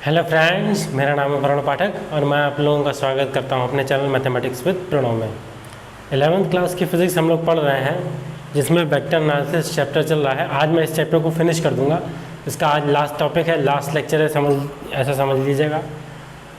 Hello friends, मेरा नाम है प्रणव पाठक और मैं आप लोगों का स्वागत करता हूं अपने चैनल मैथमेटिक्स विद प्रणव में। 11th क्लास की फिज़िक्स हम लोग पढ़ रहे हैं, जिसमें वेक्टर एनालिसिस चैप्टर चल रहा है। आज मैं इस चैप्टर को फिनिश कर दूंगा। इसका आज लास्ट टॉपिक है, लास्ट लेक्चर है, ऐसा समझ लीजिएगा।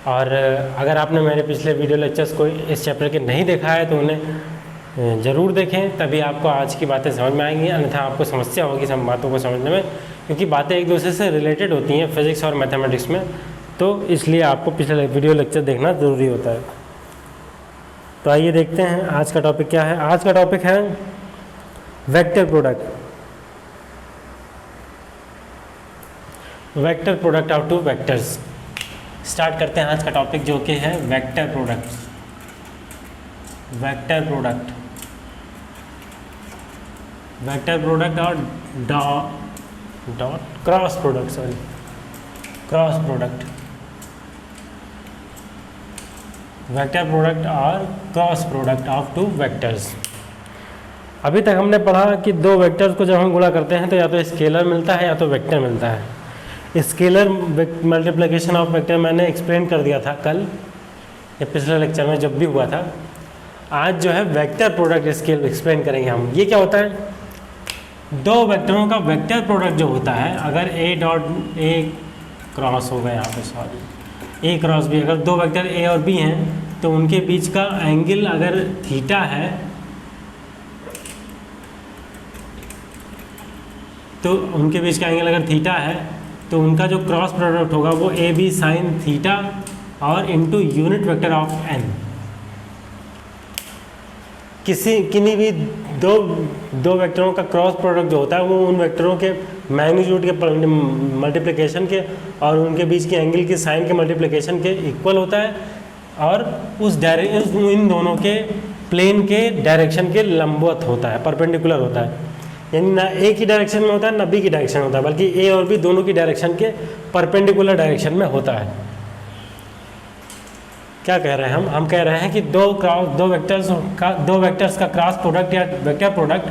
और अगर आपने मेरे पिछले वीडियो लेक्चर्स को इस चैप्टर के नहीं देखा है तो उन्हें ज़रूर देखें, तभी आपको आज की बातें समझ में आएंगी, अन्यथा आपको समस्या होगी सब बातों को समझने में, क्योंकि बातें एक दूसरे से रिलेटेड होती हैं फिज़िक्स और मैथमेटिक्स में। तो इसलिए आपको पिछले वीडियो लेक्चर देखना ज़रूरी होता है। तो आइए देखते हैं आज का टॉपिक क्या है। आज का टॉपिक है vector product. Vector product of two vectors. Start करते हैं आज का टॉपिक, जो कि है vector product. Vector product, vector product और dot cross product, sorry cross product. Vector product और cross product of two vectors. अभी तक हमने पढ़ा कि दो वेक्टर्स को जब हम गुणा करते हैं तो या तो स्केलर मिलता है या तो वेक्टर मिलता है। स्केलर मल्टीप्लिकेशन ऑफ वेक्टर मैंने एक्सप्लेन कर दिया था कल या पिछले लेक्चर में जब भी हुआ था। आज जो है वेक्टर प्रोडक्ट स्केल एक्सप्लेन करेंगे हम। ये क्या होता है? दो वेक्टरों का वेक्टर प्रोडक्ट जो होता है, अगर ए डॉट ए क्रॉस होगा यहाँ पे, सॉरी ए क्रॉस बी, अगर दो वेक्टर ए और बी हैं तो उनके बीच का एंगल अगर थीटा है तो उनके बीच का एंगल अगर थीटा है तो उनका जो क्रॉस प्रोडक्ट होगा वो ए बी साइन थीटा और into unit vector of N. किन्हीं भी दो वेक्टरों का क्रॉस प्रोडक्ट जो होता है वो उन वेक्टरों के मैग्नीट्यूड के मल्टीप्लिकेशन के और उनके बीच के एंगल के साइन के मल्टीप्लिकेशन के इक्वल होता है, और इन दोनों के प्लेन के डायरेक्शन के लंबवत होता है, परपेंडिकुलर होता है। यानी ना ए की डायरेक्शन में होता है ना बी की डायरेक्शन में होता है, बल्कि ए और बी दोनों की डायरेक्शन के परपेंडिकुलर डायरेक्शन में होता है। क्या कह रहे हैं हम कह रहे हैं कि दो वेक्टर्स का क्रॉस प्रोडक्ट या वेक्टर प्रोडक्ट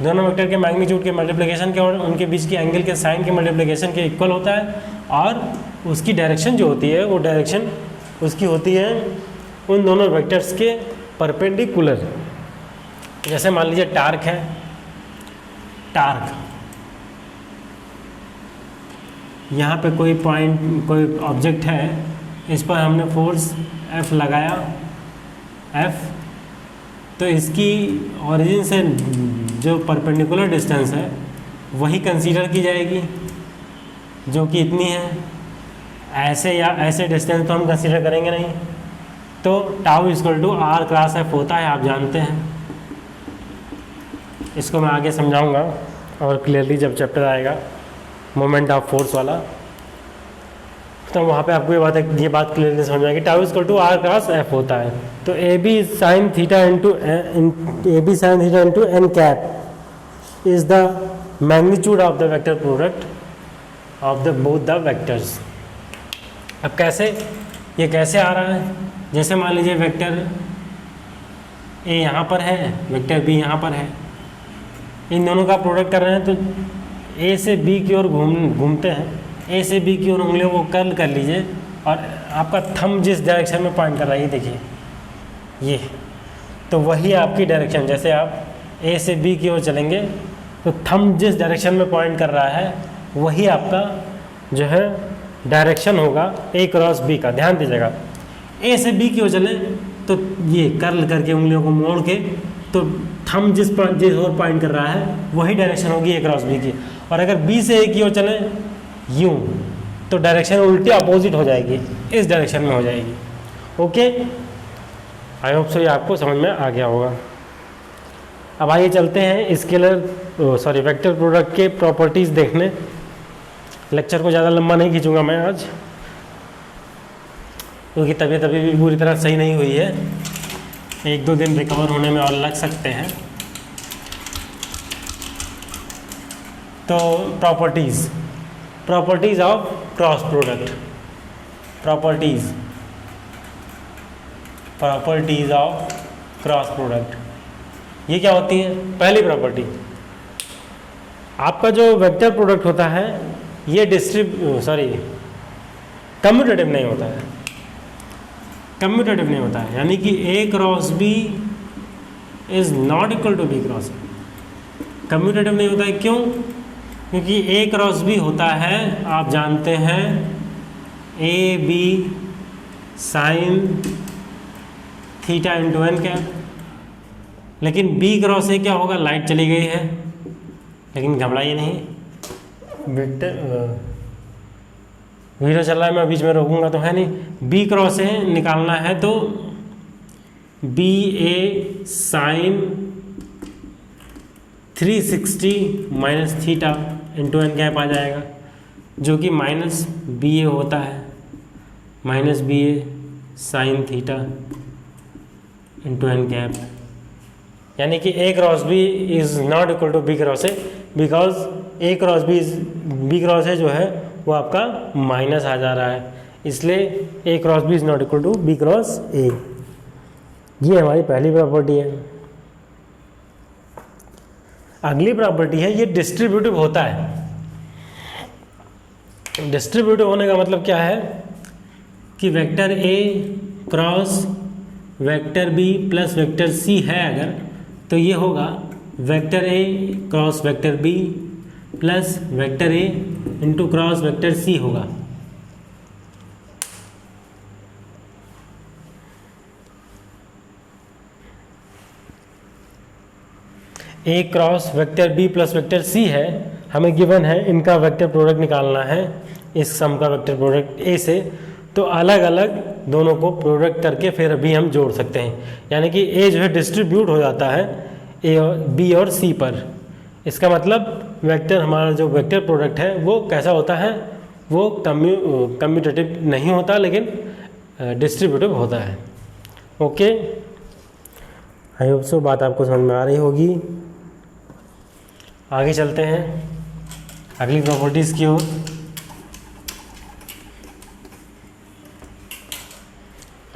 दोनों वेक्टर के मैग्नीट्यूड के मल्टीप्लिकेशन के और उनके बीच की एंगल के साइन के मल्टीप्लिकेशन के इक्वल होता है, और उसकी डायरेक्शन जो होती है वो डायरेक्शन उसकी होती है उन दोनों वेक्टर्स के परपेंडिकुलर। जैसे मान लीजिए टार्क है, टार्क यहाँ पे कोई ऑब्जेक्ट है, इस पर हमने फोर्स F लगाया, F, तो इसकी ओरिजिन से जो परपेंडिकुलर डिस्टेंस है वही कंसीडर की जाएगी, जो कि इतनी है। ऐसे या ऐसे डिस्टेंस तो हम कंसीडर करेंगे नहीं। तो tau equal to R cross F होता है, आप जानते हैं। इसको मैं आगे समझाऊंगा और क्लियरली जब चैप्टर आएगा मोमेंट ऑफ फोर्स वाला, तो वहाँ पे आपको ये बात क्लियरली समझ में आएगी। Tau equal to R cross F होता है। तो A B sine theta into N cap is the magnitude of the vector product of the both the vectors. अब ये कैसे आ रहा है? जैसे मान लीजिए वेक्टर ए यहाँ पर है, वेक्टर बी यहाँ पर है, इन दोनों का प्रोडक्ट कर रहे हैं, तो ए से बी की ओर घूमते हैं। ए से बी की ओर उंगलियों को कर्ल कर लीजिए और आपका थंब जिस डायरेक्शन में पॉइंट कर रहा है, ये देखिए, ये तो वही आपकी डायरेक्शन। जैसे आप ए से बी की ओर चलेंगे तो थंब जिस डायरेक्शन में पॉइंट कर रहा है वही आपका जो है डायरेक्शन होगा ए क्रॉस बी का। ध्यान दीजिएगा, ए से बी की ओर चले तो ये कर्ल करके उंगलियों को मोड़ के, तो थंब जिस ओर पॉइंट कर रहा है वही डायरेक्शन होगी ए क्रॉस बी की। और अगर बी से ए की ओर चले यूं, तो डायरेक्शन उल्टी अपोजिट हो जाएगी, इस डायरेक्शन में हो जाएगी। ओके, आई होप सो ये आपको समझ में आ गया होगा। अब आइए चलते हैं वेक्टर प्रोडक्ट के प्रॉपर्टीज़ देखने। लेक्चर को ज़्यादा लंबा नहीं खींचूंगा मैं आज, क्योंकि तबीयत अभी भी पूरी तरह सही नहीं हुई है। 1-2 दिन रिकवर होने में और लग सकते हैं। तो properties of cross product. Properties of cross product, ये क्या होती है? पहली प्रॉपर्टी, आपका जो वेक्टर प्रोडक्ट होता है ये कम्यूटेटिव नहीं होता है, कम्यूटेटिव नहीं होता है, यानी कि A cross B is not equal to B cross A. Commutative नहीं होता है, क्यों? क्योंकि ए क्रॉस बी होता है, आप जानते हैं, A B sine theta into N cap. लेकिन बी क्रॉस ए क्या होगा? लाइट चली गई है, लेकिन घबराइए नहीं, वीडियो चल रहा है, मैं बीच में रोकूंगा तो है नहीं। बी क्रॉस ए निकालना है तो B A sine 360 minus theta into N cap आ जाएगा, जो कि माइनस बी ए होता है, minus B A sine theta into N cap. यानी कि A cross B is not equal to B cross A, because A cross B cross A जो है वो आपका माइनस आ जा रहा है, इसलिए A cross B is not equal to B cross A. ये हमारी पहली प्रॉपर्टी है। अगली प्रॉपर्टी है, ये डिस्ट्रीब्यूटिव होता है। डिस्ट्रीब्यूटिव होने का मतलब क्या है कि vector A cross vector B plus vector C है अगर, तो ये होगा vector A cross vector B plus vector A into cross vector C होगा। A cross vector B plus vector C है, हमें गिवन है, इनका वेक्टर प्रोडक्ट निकालना है, इस सम का वेक्टर प्रोडक्ट ए से, तो अलग अलग दोनों को प्रोडक्ट करके फिर अभी हम जोड़ सकते हैं। यानी कि ए जो है डिस्ट्रीब्यूट हो जाता है ए और बी और सी पर। इसका मतलब वेक्टर, हमारा जो वेक्टर प्रोडक्ट है वो कैसा होता है? वो कम्यूटेटिव नहीं होता, लेकिन डिस्ट्रीब्यूटिव होता है। ओके, आई होप सो बात आपको समझ में आ रही होगी। आगे चलते हैं अगली प्रॉपर्टीज़ की ओर।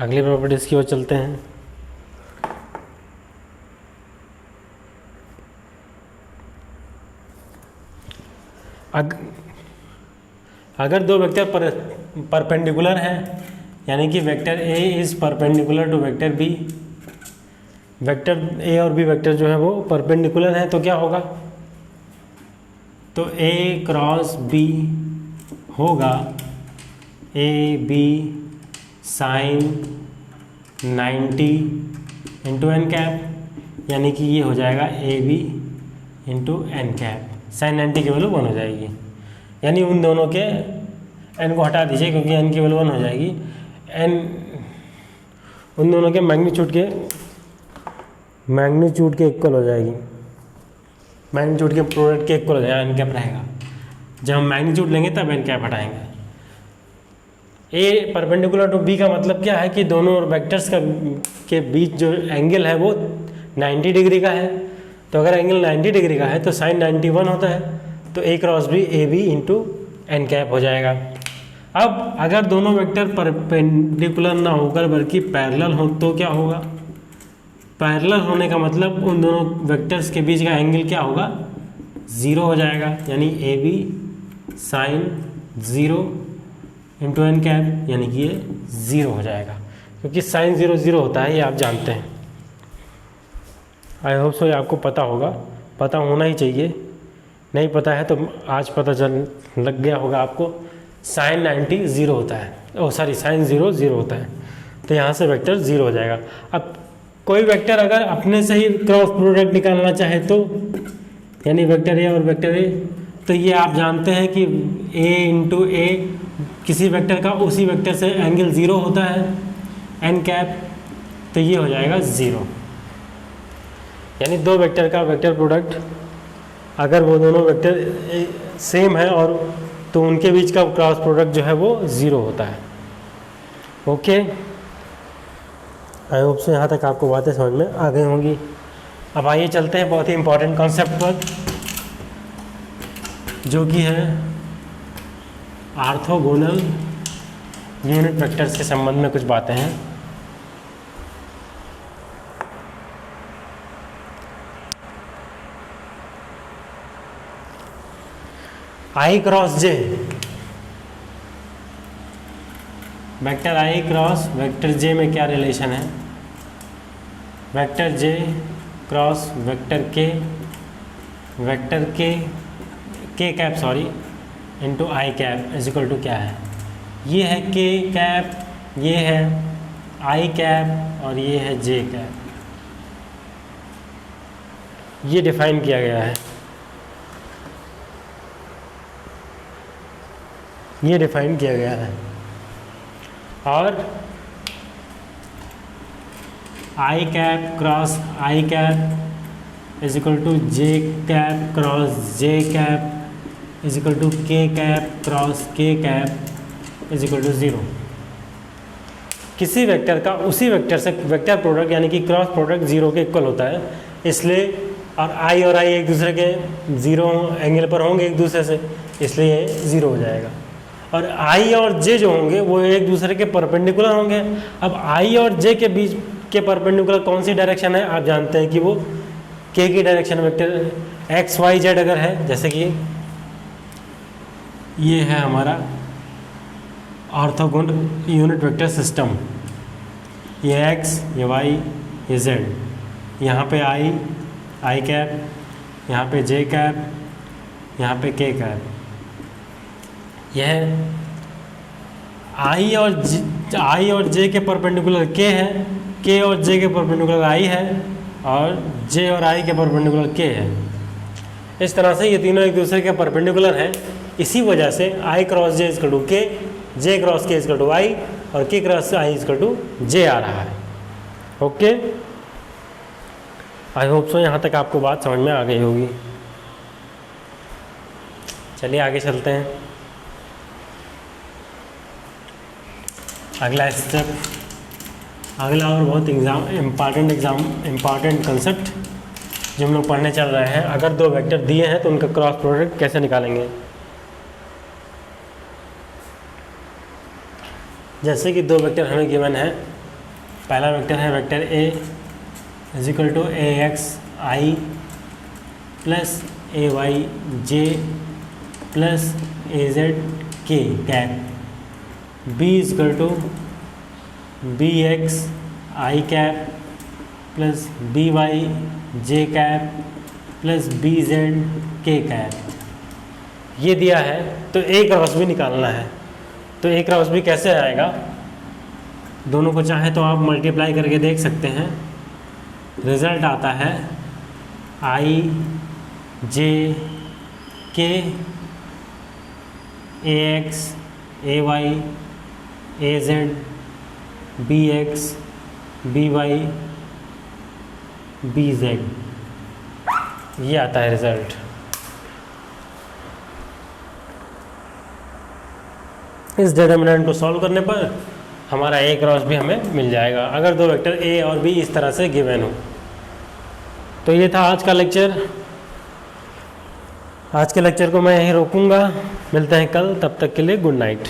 अगली प्रॉपर्टीज़ की ओर चलते हैं। अगर दो वेक्टर परपेंडिकुलर हैं, यानी कि vector A is perpendicular to vector B, vector A और बी वेक्टर जो है वो परपेंडिकुलर हैं, तो क्या होगा? तो ए क्रॉस बी होगा A B sine 90 into N cap, यानी कि ये हो जाएगा A B into N cap. Sine 90 की वैल्यू 1 हो जाएगी, यानी उन दोनों के एन को हटा दीजिए क्योंकि एन की वैल्यू 1 हो जाएगी। एन उन दोनों के मैग्नीट्यूड के इक्वल हो जाएगी, मैग्नीट्यूड के प्रोडक्ट के इक्वल हो जाएगा, एन कैप रहेगा। जब हम मैग्नीट्यूड लेंगे तब एन कैप हटाएंगे। ए परपेंडिकुलर टू बी का मतलब क्या है कि दोनों वेक्टर्स के बीच जो एंगल है वो 90 डिग्री का है। तो अगर एंगल 90 डिग्री का है तो साइन 91 होता है, तो A cross B A B into N cap हो जाएगा। अब अगर दोनों वेक्टर परपेंडिकुलर ना होकर बल्कि पैरेलल हो तो क्या होगा? पैरेलल होने का मतलब उन दोनों वेक्टर्स के बीच का एंगल क्या होगा? 0 हो जाएगा, यानी A B sine 0 into N cap, यानी कि ये 0 हो जाएगा, क्योंकि साइन 0 0 होता है, ये आप जानते हैं। आई होप सो ये आपको पता होगा, पता होना ही चाहिए। नहीं पता है तो आज पता लग गया होगा आपको। साइन 90 0 होता है, साइन 0 0 होता है, तो यहाँ से वेक्टर 0 हो जाएगा। अब कोई वेक्टर अगर अपने से ही क्रॉस प्रोडक्ट निकालना चाहे तो, यानी वेक्टर ए और वेक्टर ए, तो ये आप जानते हैं कि ए इंटू ए किसी वेक्टर का उसी वेक्टर से एंगल 0 होता है, एन कैप, तो ये हो जाएगा 0। यानी दो वेक्टर का वेक्टर प्रोडक्ट अगर वो दोनों वेक्टर सेम है और तो उनके बीच का क्रॉस प्रोडक्ट जो है वो 0 होता है। ओके, आई होप से यहाँ तक आपको बातें समझ में आ गई होंगी। अब आइए चलते हैं बहुत ही इम्पोर्टेंट कॉन्सेप्ट पर, जो कि है ऑर्थोगोनल यूनिट वेक्टर्स के संबंध में कुछ बातें हैं। I cross J vector I cross vector J में क्या रिलेशन है, vector J cross vector K cap sorry into I cap is equal to क्या है, ये है के कैप, ये है आई कैप और ये है जे कैप। ये डिफाइन किया गया है, ये डिफाइन किया गया है। और I cap cross I cap is equal to J cap cross J cap is equal to K cap cross K cap is equal to 0। किसी वेक्टर का उसी वेक्टर से वेक्टर प्रोडक्ट यानी कि क्रॉस प्रोडक्ट 0 के इक्वल होता है, इसलिए और आई एक दूसरे के 0 एंगल पर होंगे एक दूसरे से, इसलिए ये 0 हो जाएगा। और आई और जे जो होंगे वो एक दूसरे के परपेंडिकुलर होंगे। अब आई और जे के बीच के परपेंडिकुलर कौन सी डायरेक्शन है, आप जानते हैं कि वो के की direction vector X Y Z अगर है, जैसे कि ये है हमारा ऑर्थोगोनल यूनिट वेक्टर सिस्टम, ये एक्स ये वाई ये जेड, यहाँ पे आई कैप, यहाँ पे जे कैप, यहाँ पे के कैप। यह आई और जे के परपेंडिकुलर के है, के और जे के परपेंडिकुलर आई है, और जे और आई के परपेंडिकुलर के है। इस तरह से ये तीनों एक दूसरे के परपेंडिकुलर हैं। इसी वजह से आई क्रॉस जे इजकल टू के, जे क्रॉस के इजकल टू आई और के क्रॉस आई इजकल टू जे आ रहा है। ओके, आई होप सो यहाँ तक आपको बात समझ में आ गई होगी। चलिए आगे चलते हैं। अगला स्टेप, अगला और बहुत इम्पॉर्टेंट कंसेप्ट जो हम लोग पढ़ने चल रहे हैं। अगर दो वेक्टर दिए हैं तो उनका क्रॉस प्रोडक्ट कैसे निकालेंगे। जैसे कि दो वेक्टर हमें गिवन है, पहला वेक्टर है vector A is equal to A X I plus A Y J plus A Z K cap, B is equal to B X I cap plus B Y J cap plus B Z K cap. ये दिया है तो A cross भी निकालना है। तो A cross भी कैसे आएगा, दोनों को चाहे तो आप मल्टीप्लाई करके देख सकते हैं। रिज़ल्ट आता है I J K A X A Y A Z B X B Y B Z, ये आता है रिज़ल्ट। इस डिटरमिनेंट को सॉल्व करने पर हमारा ए क्रॉस भी हमें मिल जाएगा, अगर दो वेक्टर ए और बी इस तरह से गिवन हो। तो ये था आज का लेक्चर। आज के लेक्चर को मैं यहीं रोकूंगा, मिलते हैं कल, तब तक के लिए गुड नाइट।